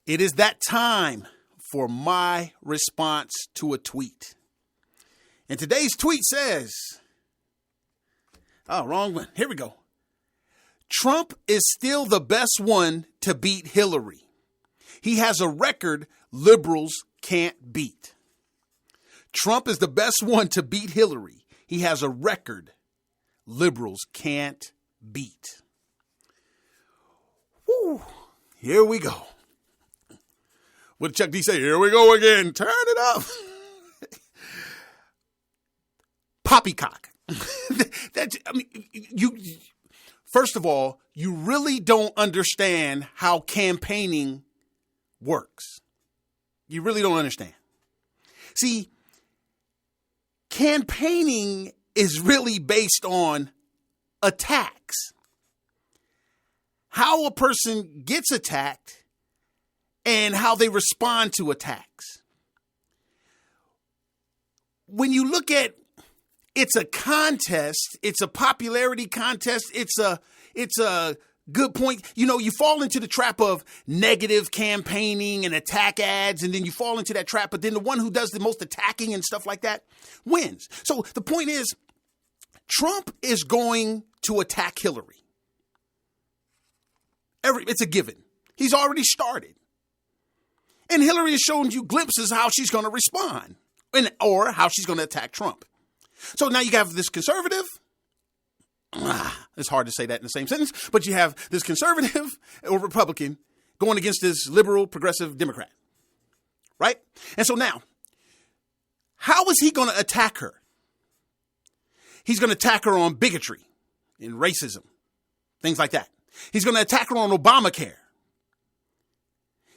It is that time for my response to a tweet. And today's tweet says, oh, wrong one. Here we go. Trump is still the best one to beat Hillary. He has a record liberals can't beat. Trump is the best one to beat Hillary. He has a record liberals can't beat. Woo, here we go. What did Chuck D say? Here we go again. Turn it up. Poppycock. First of all, you really don't understand how campaigning works. You really don't understand. See, campaigning is really based on attacks. How a person gets attacked and how they respond to attacks. When you look at it's a contest, it's a popularity contest, it's a good point. You know, you fall into the trap of negative campaigning and attack ads, and then you fall into that trap, but then the one who does the most attacking and stuff like that wins. So the point is, Trump is going to attack Hillary. It's a given. He's already started. And Hillary has shown you glimpses of how she's going to respond or how she's going to attack Trump. So now you have this conservative. It's hard to say that in the same sentence, but you have this conservative or Republican going against this liberal, progressive Democrat. Right? And so now, how is he going to attack her? He's going to attack her on bigotry and racism, things like that. He's going to attack her on Obamacare.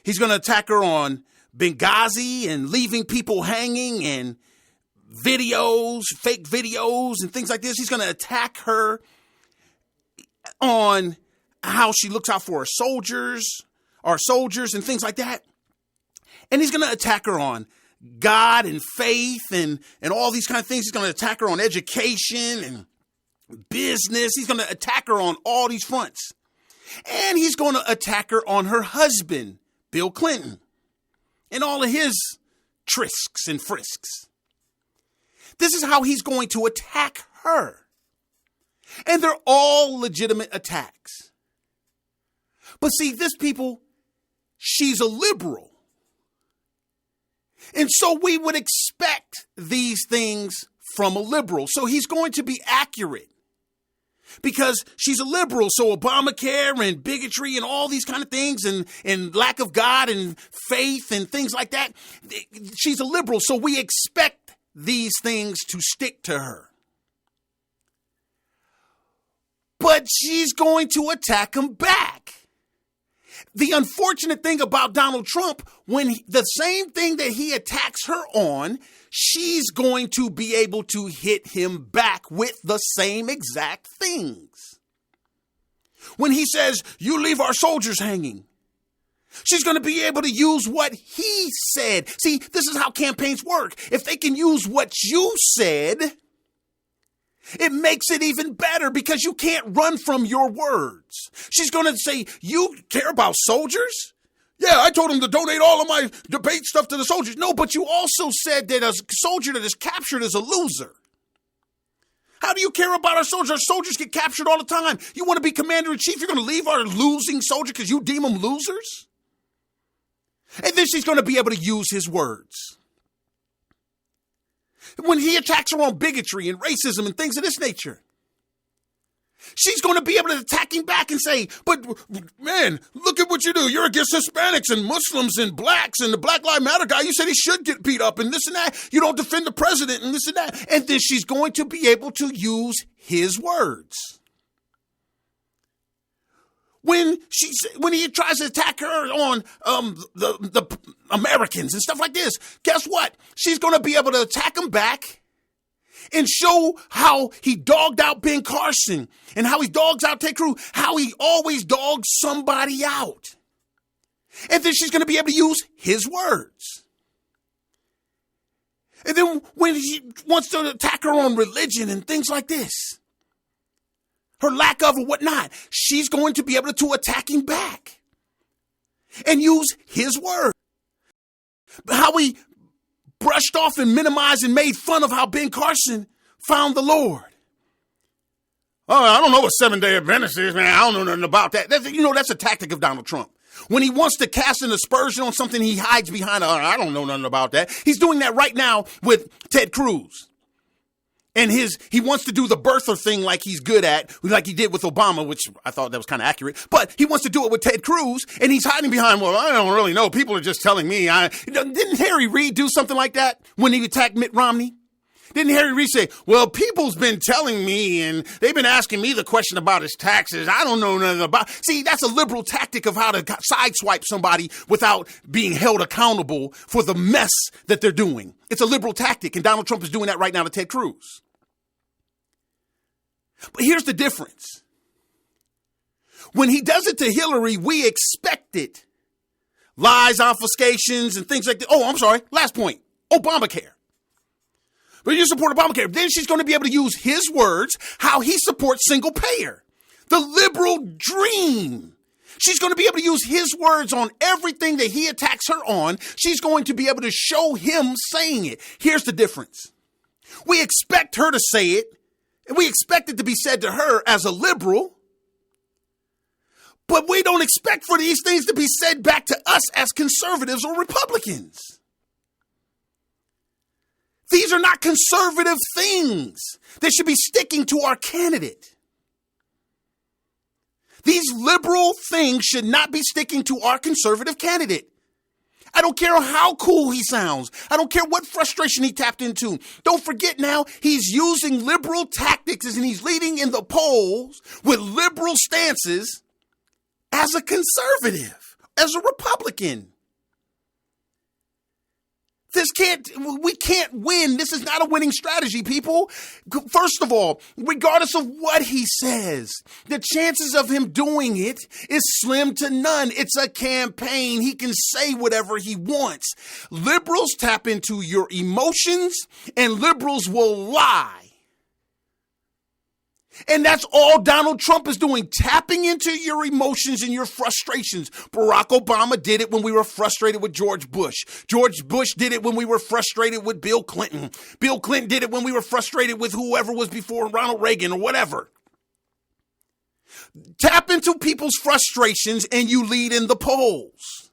He's going to attack her on Benghazi and leaving people hanging and videos, fake videos and things like this. He's going to attack her on how she looks out for our soldiers and things like that. And he's going to attack her on God and faith and all these kind of things. He's going to attack her on education and business. He's going to attack her on all these fronts. And he's going to attack her on her husband, Bill Clinton, and all of his trisks and frisks. This is how he's going to attack her. And they're all legitimate attacks. But see, she's a liberal. And so we would expect these things from a liberal. So he's going to be accurate. Because she's a liberal, so Obamacare and bigotry and all these kind of things and lack of God and faith and things like that, she's a liberal, so we expect these things to stick to her. But she's going to attack him back. The unfortunate thing about Donald Trump, the same thing that he attacks her on, she's going to be able to hit him back with the same exact things. When he says, you leave our soldiers hanging, she's going to be able to use what he said. See, this is how campaigns work. If they can use what you said, it makes it even better because you can't run from your words. She's going to say, you care about soldiers? Yeah, I told them to donate all of my debate stuff to the soldiers. No, but you also said that a soldier that is captured is a loser. How do you care about our soldiers? Our soldiers get captured all the time. You want to be commander-in-chief? You're going to leave our losing soldier because you deem them losers? And then she's going to be able to use his words. When he attacks her on bigotry and racism and things of this nature, she's going to be able to attack him back and say, but man, look at what you do. You're against Hispanics and Muslims and blacks and the Black Lives Matter guy. You said he should get beat up and this and that. You don't defend the president and this and that. And then she's going to be able to use his words. When he tries to attack her on the Americans and stuff like this, guess what? She's going to be able to attack him back and show how he dogged out Ben Carson and how he dogs out Ted Cruz, how he always dogs somebody out. And then she's going to be able to use his words. And then when he wants to attack her on religion and things like this, her lack of or whatnot, she's going to be able to attack him back. and use his word. How we brushed off and minimized and made fun of how Ben Carson found the Lord. Oh, I don't know what Seventh-day Adventist is, man. I don't know nothing about that. That's a tactic of Donald Trump. When he wants to cast an aspersion on something, he hides behind, I don't know nothing about that. He's doing that right now with Ted Cruz. And he wants to do the birther thing like he's good at, like he did with Obama, which I thought that was kind of accurate. But he wants to do it with Ted Cruz, and he's hiding behind, well, I don't really know. People are just telling me. Didn't Harry Reid do something like that when he attacked Mitt Romney? Didn't Harry Reid say, well, people's been telling me, and they've been asking me the question about his taxes. I don't know nothing about. See, that's a liberal tactic of how to sideswipe somebody without being held accountable for the mess that they're doing. It's a liberal tactic, and Donald Trump is doing that right now to Ted Cruz. But here's the difference. When he does it to Hillary, we expect it. Lies, obfuscations, and things like that. Oh, I'm sorry. Last point. Obamacare. But you support Obamacare. Then she's going to be able to use his words, how he supports single payer. The liberal dream. She's going to be able to use his words on everything that he attacks her on. She's going to be able to show him saying it. Here's the difference. We expect her to say it, and we expect it to be said to her as a liberal, but we don't expect for these things to be said back to us as conservatives or Republicans. These are not conservative things. They should be sticking to our candidate. These liberal things should not be sticking to our conservative candidate. I don't care how cool he sounds. I don't care what frustration he tapped into. Don't forget now, he's using liberal tactics and he's leading in the polls with liberal stances as a conservative, as a Republican. We can't win. This is not a winning strategy, people. First of all, regardless of what he says, the chances of him doing it is slim to none. It's a campaign. He can say whatever he wants. Liberals tap into your emotions, and liberals will lie. And that's all Donald Trump is doing, tapping into your emotions and your frustrations. Barack Obama did it when we were frustrated with George Bush. George Bush did it when we were frustrated with Bill Clinton. Bill Clinton did it when we were frustrated with whoever was before Ronald Reagan or whatever. Tap into people's frustrations and you lead in the polls.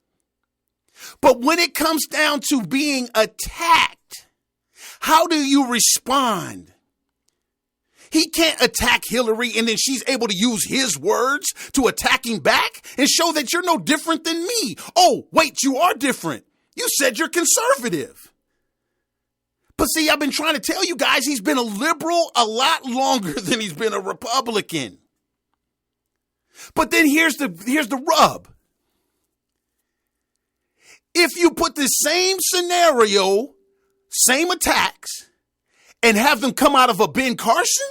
But when it comes down to being attacked, how do you respond? He can't attack Hillary and then she's able to use his words to attack him back and show that you're no different than me. Oh, wait, you are different. You said you're conservative. But see, I've been trying to tell you guys, he's been a liberal a lot longer than he's been a Republican. But then here's the rub. If you put the same scenario, same attacks, and have them come out of a Ben Carson,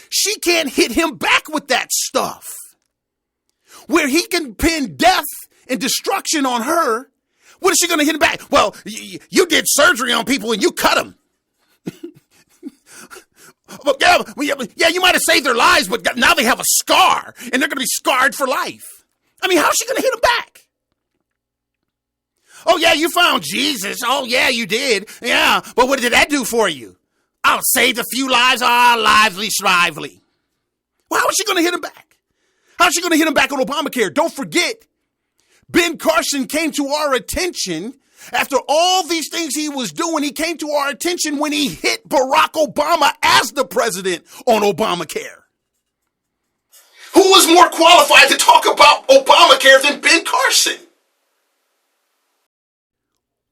she can't hit him back with that stuff. Where he can pin death and destruction on her, what is she going to hit him back? Well, you did surgery on people and you cut them. Yeah, you might have saved their lives, but now they have a scar and they're going to be scarred for life. I mean, how's she going to hit him back? Oh, yeah, you found Jesus. Oh, yeah, you did. Yeah, but what did that do for you? Oh, saved a few lives. Lively, shrively. Well, how is she going to hit him back? How's she going to hit him back on Obamacare? Don't forget, Ben Carson came to our attention after all these things he was doing. He came to our attention when he hit Barack Obama as the president on Obamacare. Who was more qualified to talk about Obamacare than Ben Carson?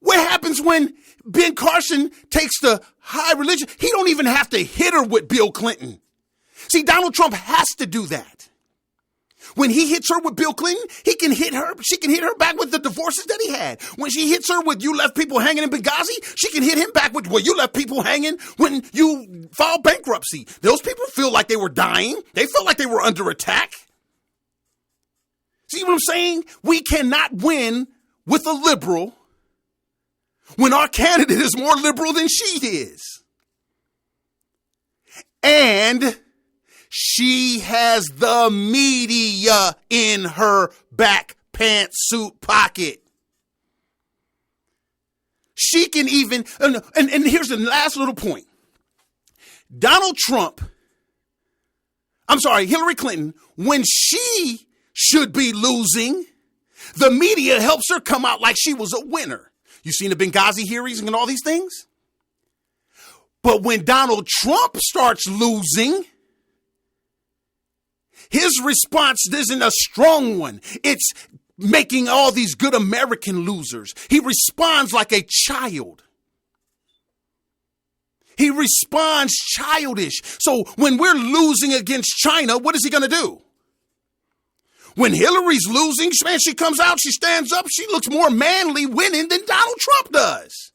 What happens when Ben Carson takes the high religion? He don't even have to hit her with Bill Clinton. See, Donald Trump has to do that. When he hits her with Bill Clinton, he can hit her. She can hit her back with the divorces that he had. When she hits her with you left people hanging in Benghazi, she can hit him back with, well, you left people hanging when you filed bankruptcy. Those people feel like they were dying. They felt like they were under attack. See what I'm saying? We cannot win with a liberal when our candidate is more liberal than she is. And she has the media in her back pantsuit pocket. She can even, and here's the last little point. Hillary Clinton, when she should be losing, the media helps her come out like she was a winner. You seen the Benghazi hearings and all these things? But when Donald Trump starts losing, his response isn't a strong one. It's making all these good American losers. He responds like a child. He responds childish. So when we're losing against China, what is he going to do? When Hillary's losing, man, she comes out, she stands up, she looks more manly winning than Donald Trump does.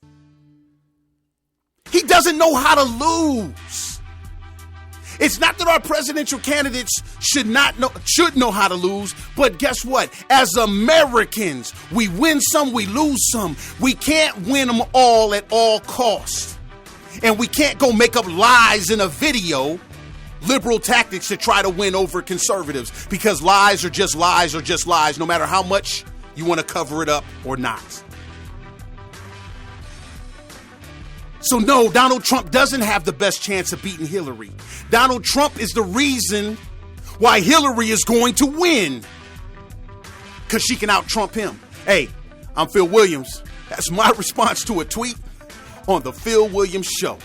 He doesn't know how to lose. It's not that our presidential candidates should know how to lose, but guess what? As Americans, we win some, we lose some. We can't win them all at all costs. And we can't go make up lies in a video, liberal tactics to try to win over conservatives, because lies are just lies are just lies, no matter how much you want to cover it up or not. So no, Donald Trump doesn't have the best chance of beating Hillary. Donald Trump is the reason why Hillary is going to win, because she can out-Trump him. Hey, I'm Phil Williams. That's my response to a tweet on The Phil Williams Show.